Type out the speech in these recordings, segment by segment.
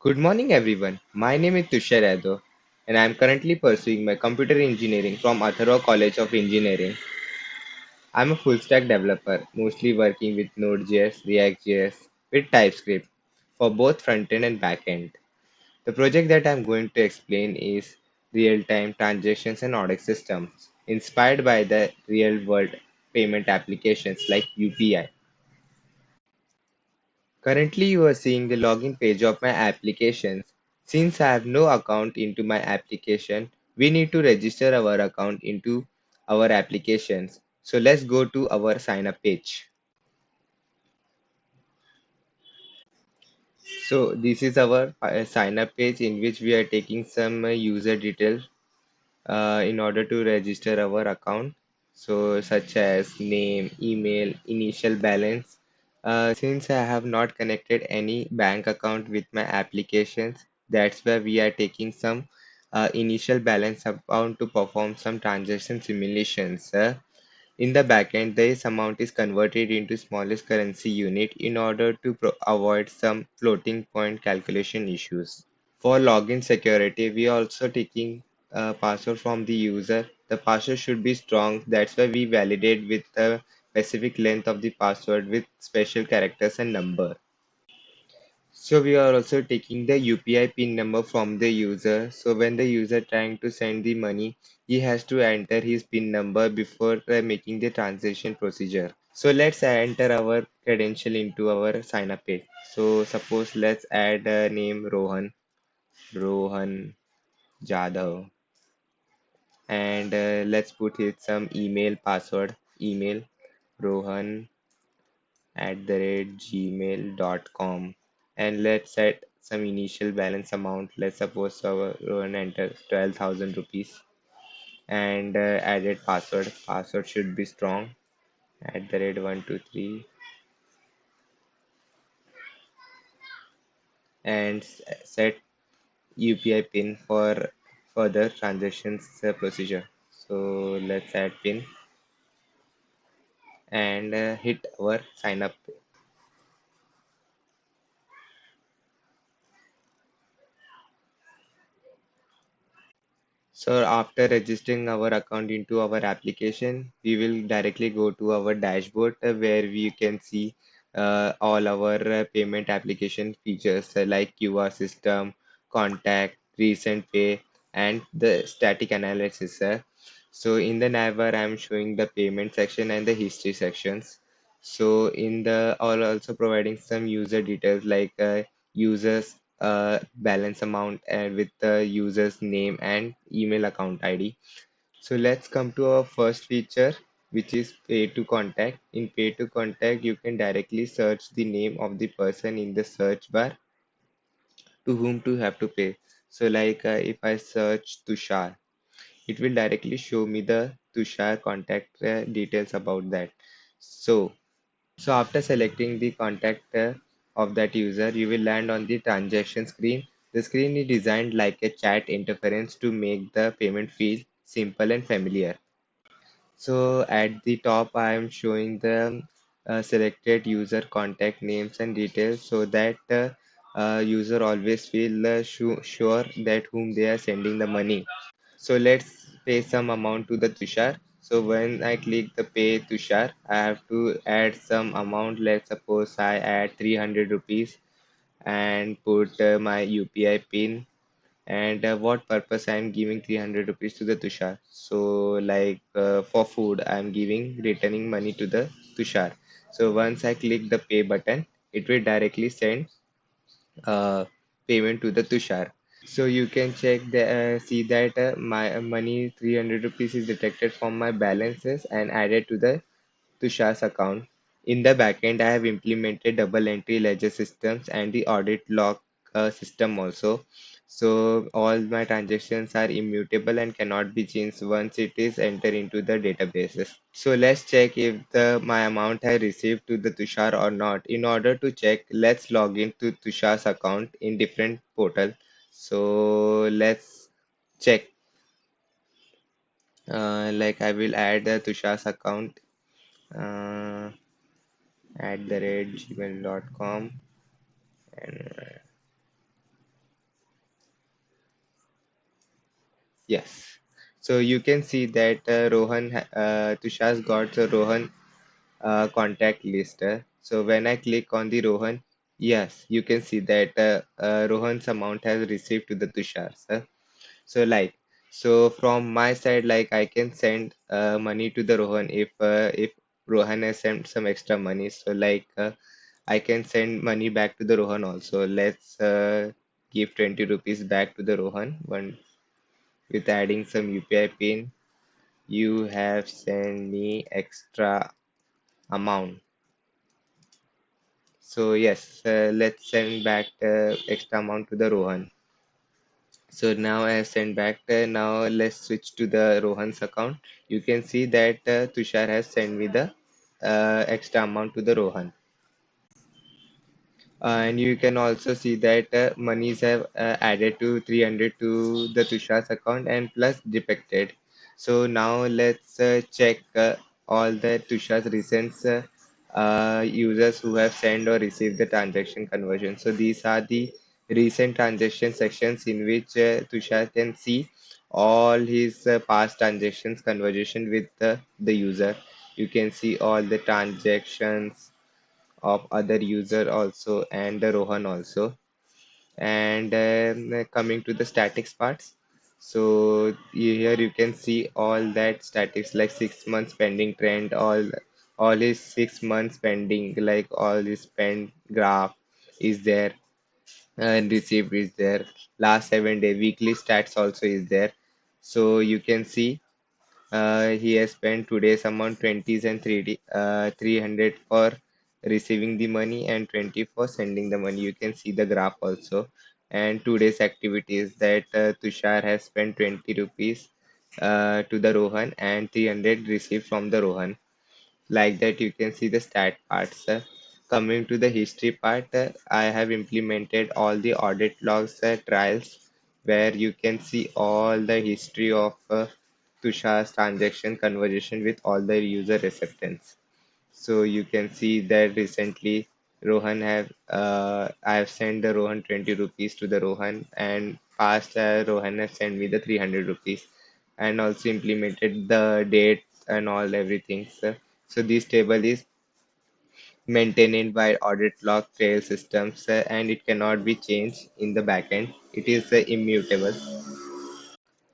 Good morning, everyone. My name is Tushar Yadav, and I am currently pursuing my computer engineering from Atharva College of Engineering. I'm a full stack developer, mostly working with Node.js, React.js, with TypeScript for both front end and back end. The project that I'm going to explain is real time transactions and audit systems, inspired by the real world payment applications like UPI. Currently, you are seeing the login page of my applications. Since I have no account into my application, we need to register our account into our applications. So let's go to our sign up page. So this is our sign up page in which we are taking some user details in order to register our account. So, such as name, email, initial balance. Since I have not connected any bank account with my applications, that's why we are taking some initial balance amount to perform some transaction simulations. In the backend, this amount is converted into smallest currency unit in order to avoid some floating point calculation issues. For login security, we are also taking a password from the user. The password should be strong. That's why we validate with the specific length of the password with special characters and number. So we are also taking the UPI PIN number from the user. So when the user trying to send the money, he has to enter his PIN number before making the transaction procedure. So let's enter our credential into our sign up page. So suppose let's add a name Rohan Jadhav, and let's put it some email password, email rohan@gmail.com, and let's set some initial balance amount. Let's suppose our Rohan enter 12,000 rupees, and added password should be strong, @123, and set UPI pin for further transactions procedure. So let's add pin and hit our sign up. So after registering our account into our application, we will directly go to our dashboard where we can see all our payment application features like QR system, contact, recent pay, and the static analysis. So in the navbar, I'm showing the payment section and the history sections. So in the all also providing some user details like users balance amount and with the user's name and email account ID. So let's come to our first feature, which is pay to contact. In pay to contact, you can directly search the name of the person in the search bar to whom to have to pay. So like if I search Tushar, it will directly show me the Tushar contact details about that. So So after selecting the contact of that user, you will land on the transaction screen. The screen is designed like a chat interference to make the payment feel simple and familiar. So at the top, I am showing the selected user contact names and details so that user always feel sure that whom they are sending the money. So let's pay some amount to the Tushar. So when I click the pay Tushar, I have to add some amount. Let's suppose I add 300 rupees and put my UPI pin and what purpose I am giving 300 rupees to the Tushar. So like for food, I am giving returning money to the Tushar. So once I click the pay button, it will directly send uh, payment to the Tushar. So you can check the see that my money 300 rupees is detected from my balances and added to the Tushar's account. In the backend, I have implemented double entry ledger systems and the audit log system also. So all my transactions are immutable and cannot be changed once it is entered into the databases. So let's check if the my amount I received to the Tushar or not. In order to check, let's log into Tushar's account in different portal. So let's check. Like I will add Tushar's account uh, @gmail.com, and Yes. So you can see that Tushar's got the Rohan contact list. So when I click on the Rohan, yes, you can see that Rohan's amount has received to the Tushar's. So like, so from my side, like I can send money to the Rohan if Rohan has sent some extra money. So like I can send money back to the Rohan also. Let's give 20 rupees back to the Rohan one with adding some UPI pin. You have sent me extra amount. So yes, let's send back the extra amount to the Rohan. So now I have sent back. Now let's switch to the Rohan's account. You can see that Tushar has sent me the extra amount to the Rohan. And you can also see that monies have added to 300 to the Tushar's account and plus depicted. So now let's check all the Tushar's recent users who have sent or received the transaction conversion. So these are the recent transaction sections in which Tushar can see all his past transactions conversation with the user. You can see all the transactions of other user also and the Rohan also. And coming to the statics parts, so here you can see all that statics like 6 months pending trend, all his 6 months pending, like all his spend graph is there and received is there. Last 7 day weekly stats also is there. So you can see he has spent today's amount 20s and 300 for receiving the money and 20 for sending the money. You can see the graph also. And today's activities that Tushar has spent 20 rupees to the Rohan and 300 received from the Rohan. Like that, you can see the stat parts. Coming to the history part, I have implemented all the audit logs trials where you can see all the history of Tushar's transaction conversation with all the user acceptance. So you can see that recently I have sent the Rohan 20 rupees to the Rohan, and past Rohan has sent me the 300 rupees, and also implemented the dates and all everything. So this table is maintained by audit log trail systems, and it cannot be changed in the backend. It is immutable.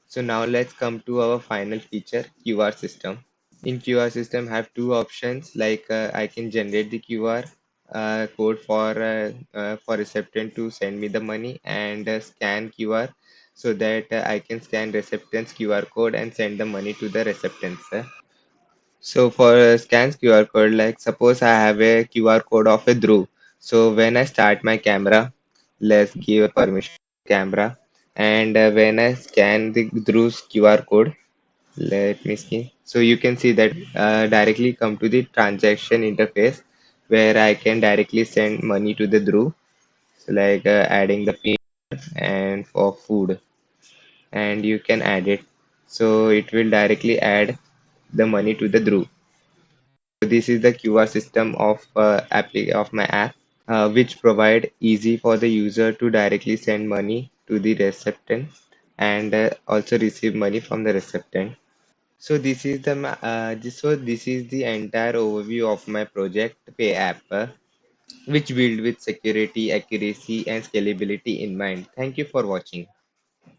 So now let's come to our final feature, QR system. In QR system have two options, like I can generate the QR code for recipient to send me the money, and scan QR so that I can scan recipient's QR code and send the money to the recipients. So for scans QR code, like suppose I have a QR code of a Dhruv. So when I start my camera, let's give a permission to camera, and when I scan the Dhruv's QR code, let me see. So you can see that directly come to the transaction interface where I can directly send money to the Dhruv, so like adding the pin and for food, and you can add it. So it will directly add the money to the Dhruv. So this is the QR system of of my app, which provide easy for the user to directly send money to the recipient and also receive money from the recipient. So this is the entire overview of my project Pay app, which built with security, accuracy, and scalability in mind. Thank you for watching.